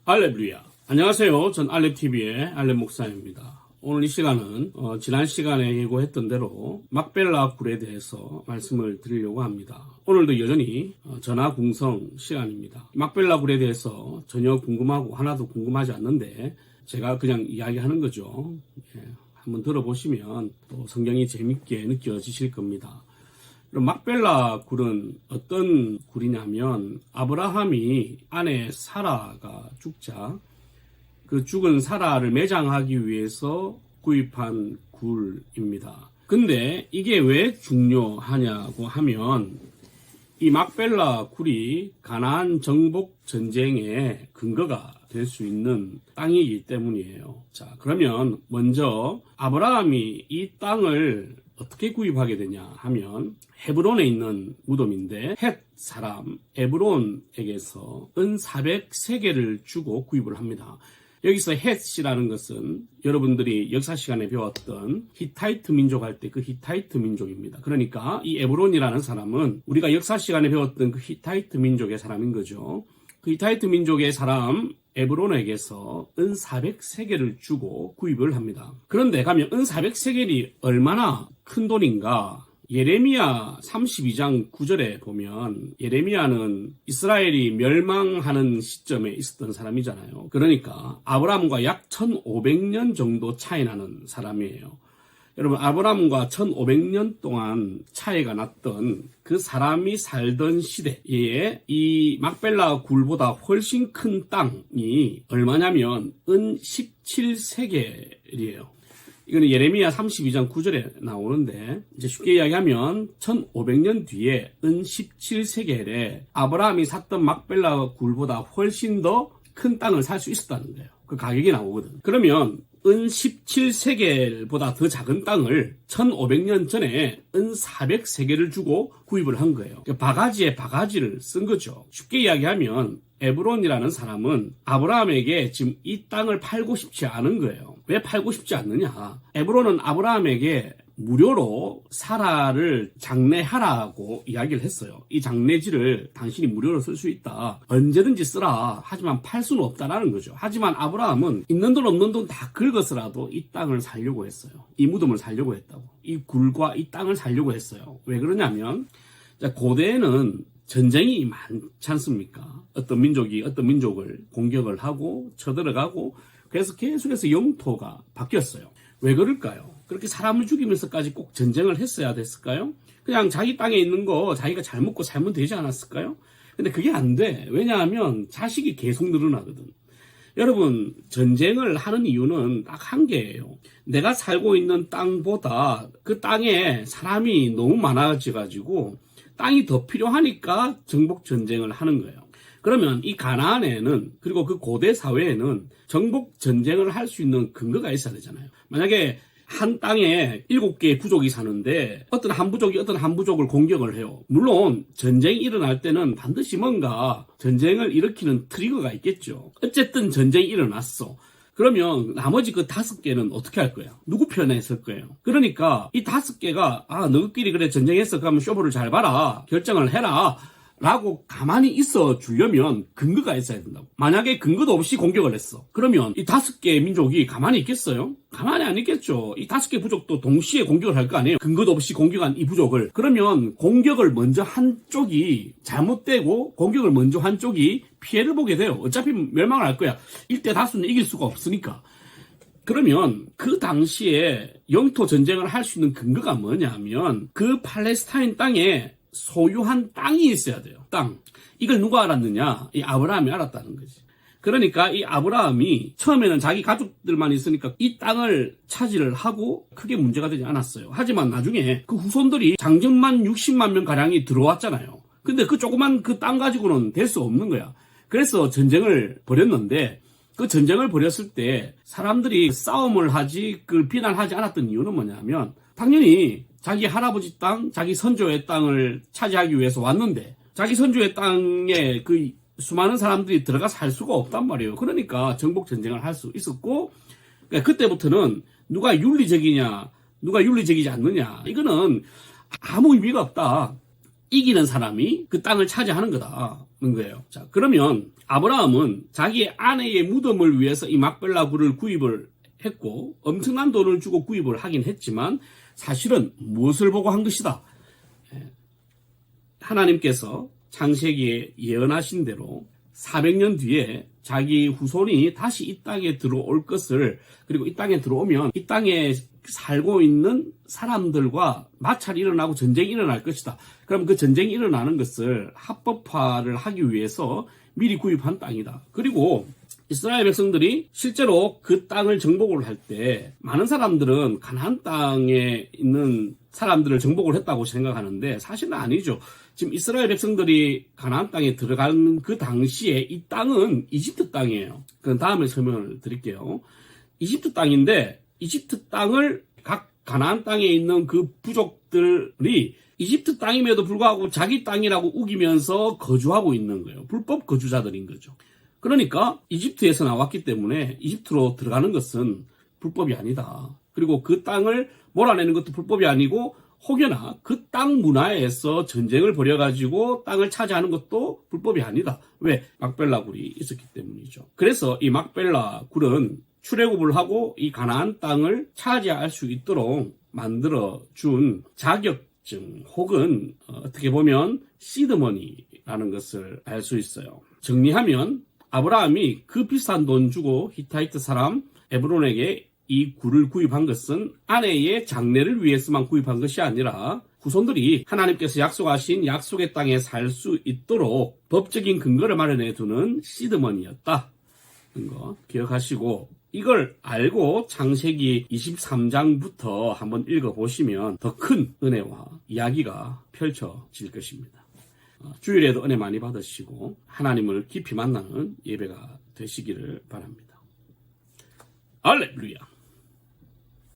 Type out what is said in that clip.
알렙루야. 안녕하세요. 전 알렙TV의 알렙 목사입니다. 오늘 이 시간은 지난 시간에 예고했던 대로 막벨라 굴에 대해서 말씀을 드리려고 합니다. 오늘도 여전히 전화 궁성 시간입니다. 막벨라 굴에 대해서 전혀 궁금하고 하나도 궁금하지 않는데 제가 그냥 이야기하는 거죠. 한번 들어보시면 또 성경이 재밌게 느껴지실 겁니다. 막벨라 굴은 어떤 굴이냐면 아브라함이 아내 사라가 죽자 그 죽은 사라를 매장하기 위해서 구입한 굴입니다. 근데 이게 왜 중요하냐고 하면 이 막벨라 굴이 가나안 정복 전쟁의 근거가 될 수 있는 땅이기 때문이에요. 자, 그러면 먼저 아브라함이 이 땅을 어떻게 구입하게 되냐 하면 헤브론에 있는 무덤인데 헷 사람 에브론에게서 은 400세겔을 주고 구입을 합니다. 여기서 헷이라는 것은 여러분들이 역사 시간에 배웠던 히타이트 민족 할 때 그 히타이트 민족입니다. 그러니까 이 에브론이라는 사람은 우리가 역사 시간에 배웠던 그 히타이트 민족의 사람인 거죠. 그 히타이트 민족의 사람 에브론에게서 은 400세겔을 주고 구입을 합니다. 그런데 가면 은 400세겔이 얼마나 큰 돈인가? 예레미야 32장 9절에 보면 예레미야는 이스라엘이 멸망하는 시점에 있었던 사람이잖아요. 그러니까 아브라함과 약 1500년 정도 차이 나는 사람이에요. 여러분, 아브라함과 1500년 동안 차이가 났던 그 사람이 살던 시대에 이 막벨라 굴보다 훨씬 큰 땅이 얼마냐면 은 17세겔이에요. 이거는 예레미야 32장 9절에 나오는데 이제 쉽게 이야기하면 1500년 뒤에 은 17세겔에 아브라함이 샀던 막벨라 굴보다 훨씬 더 큰 땅을 살 수 있었다는 거예요. 그 가격이 나오거든. 그러면 은 17세겔보다 더 작은 땅을 1500년 전에 은 400세겔을 주고 구입을 한 거예요. 바가지에 바가지를 쓴 거죠. 쉽게 이야기하면 에브론이라는 사람은 아브라함에게 지금 이 땅을 팔고 싶지 않은 거예요. 왜 팔고 싶지 않느냐? 에브론은 아브라함에게 무료로 사라를 장례하라고 이야기를 했어요. 이 장례지를 당신이 무료로 쓸 수 있다. 언제든지 쓰라. 하지만 팔 수는 없다라는 거죠. 하지만 아브라함은 있는 돈 없는 돈 다 긁어서라도 이 땅을 살려고 했어요. 이 무덤을 살려고 했다고. 이 굴과 이 땅을 살려고 했어요. 왜 그러냐면 고대에는 전쟁이 많지 않습니까? 어떤 민족이 어떤 민족을 공격을 하고 쳐들어가고 그래서 계속해서 영토가 바뀌었어요. 왜 그럴까요? 그렇게 사람을 죽이면서까지 꼭 전쟁을 했어야 됐을까요? 그냥 자기 땅에 있는 거 자기가 잘 먹고 살면 되지 않았을까요? 근데 그게 안 돼. 왜냐하면 자식이 계속 늘어나거든. 여러분, 전쟁을 하는 이유는 딱 한 개예요. 내가 살고 있는 땅보다 그 땅에 사람이 너무 많아져가지고 땅이 더 필요하니까 정복 전쟁을 하는 거예요. 그러면 이 가나안에는 그리고 그 고대 사회에는 정복 전쟁을 할 수 있는 근거가 있어야 되잖아요. 만약에 한 땅에 7개의 부족이 사는데 어떤 한 부족을 공격을 해요. 물론 전쟁이 일어날 때는 반드시 뭔가 전쟁을 일으키는 트리거가 있겠죠. 어쨌든 전쟁이 일어났어. 그러면 나머지 그 5개는 어떻게 할 거야? 누구 편에 설 거예요? 그러니까 이 5개가 너희끼리 그래 전쟁했어. 그러면 쇼부를 잘 봐라. 결정을 해라. 라고 가만히 있어 주려면 근거가 있어야 된다고. 만약에 근거도 없이 공격을 했어. 그러면 이 5개의 민족이 가만히 있겠어요? 가만히 안 있겠죠. 이 5개 부족도 동시에 공격을 할 거 아니에요. 근거도 없이 공격한 이 부족을. 그러면 공격을 먼저 한 쪽이 잘못되고 공격을 먼저 한 쪽이 피해를 보게 돼요. 어차피 멸망을 할 거야. 1대5는 이길 수가 없으니까. 그러면 그 당시에 영토 전쟁을 할 수 있는 근거가 뭐냐면 그 팔레스타인 땅에 소유한 땅이 있어야 돼요. 땅. 이걸 누가 알았느냐? 이 아브라함이 알았다는 거지. 그러니까 이 아브라함이 처음에는 자기 가족들만 있으니까 이 땅을 차지를 하고 크게 문제가 되지 않았어요. 하지만 나중에 그 후손들이 장정만 60만 명 가량이 들어왔잖아요. 근데 그 조그만 그 땅 가지고는 될 수 없는 거야. 그래서 전쟁을 벌였는데 그 전쟁을 벌였을 때 사람들이 싸움을 하지 그걸 비난하지 않았던 이유는 뭐냐면 당연히 자기 할아버지 땅, 자기 선조의 땅을 차지하기 위해서 왔는데 자기 선조의 땅에 그 수많은 사람들이 들어가 살 수가 없단 말이에요. 그러니까 정복 전쟁을 할 수 있었고 그러니까 그때부터는 누가 윤리적이냐, 누가 윤리적이지 않느냐 이거는 아무 의미가 없다. 이기는 사람이 그 땅을 차지하는 거다는 거예요. 자, 그러면 아브라함은 자기의 아내의 무덤을 위해서 이 막벨라 굴을 구입을 했고 엄청난 돈을 주고 구입을 하긴 했지만 사실은 무엇을 보고 한 것이다. 하나님께서 창세기에 예언하신 대로 400년 뒤에 자기 후손이 다시 이 땅에 들어올 것을, 그리고 이 땅에 들어오면 이 땅에 살고 있는 사람들과 마찰이 일어나고 전쟁이 일어날 것이다. 그럼 그 전쟁이 일어나는 것을 합법화를 하기 위해서 미리 구입한 땅이다. 그리고 이스라엘 백성들이 실제로 그 땅을 정복을 할 때 많은 사람들은 가나안 땅에 있는 사람들을 정복을 했다고 생각하는데 사실은 아니죠. 지금 이스라엘 백성들이 가나안 땅에 들어가는 그 당시에 이 땅은 이집트 땅이에요. 그건 다음에 설명을 드릴게요. 이집트 땅인데 이집트 땅을 각 가나안 땅에 있는 그 부족들이 이집트 땅임에도 불구하고 자기 땅이라고 우기면서 거주하고 있는 거예요. 불법 거주자들인 거죠. 그러니까 이집트에서 나왔기 때문에 이집트로 들어가는 것은 불법이 아니다. 그리고 그 땅을 몰아내는 것도 불법이 아니고 혹여나 그 땅 문화에서 전쟁을 벌여가지고 땅을 차지하는 것도 불법이 아니다. 왜? 막벨라 굴이 있었기 때문이죠. 그래서 이 막벨라 굴은 출애굽을 하고 이 가나안 땅을 차지할 수 있도록 만들어준 자격증 혹은 어떻게 보면 시드머니라는 것을 알 수 있어요. 정리하면 아브라함이 그 비싼 돈 주고 히타이트 사람 에브론에게 이 굴을 구입한 것은 아내의 장례를 위해서만 구입한 것이 아니라 후손들이 하나님께서 약속하신 약속의 땅에 살 수 있도록 법적인 근거를 마련해 두는 시드머니였다. 거 기억하시고 이걸 알고 창세기 23장부터 한번 읽어보시면 더 큰 은혜와 이야기가 펼쳐질 것입니다. 주일에도 은혜 많이 받으시고 하나님을 깊이 만나는 예배가 되시기를 바랍니다. 할렐루야.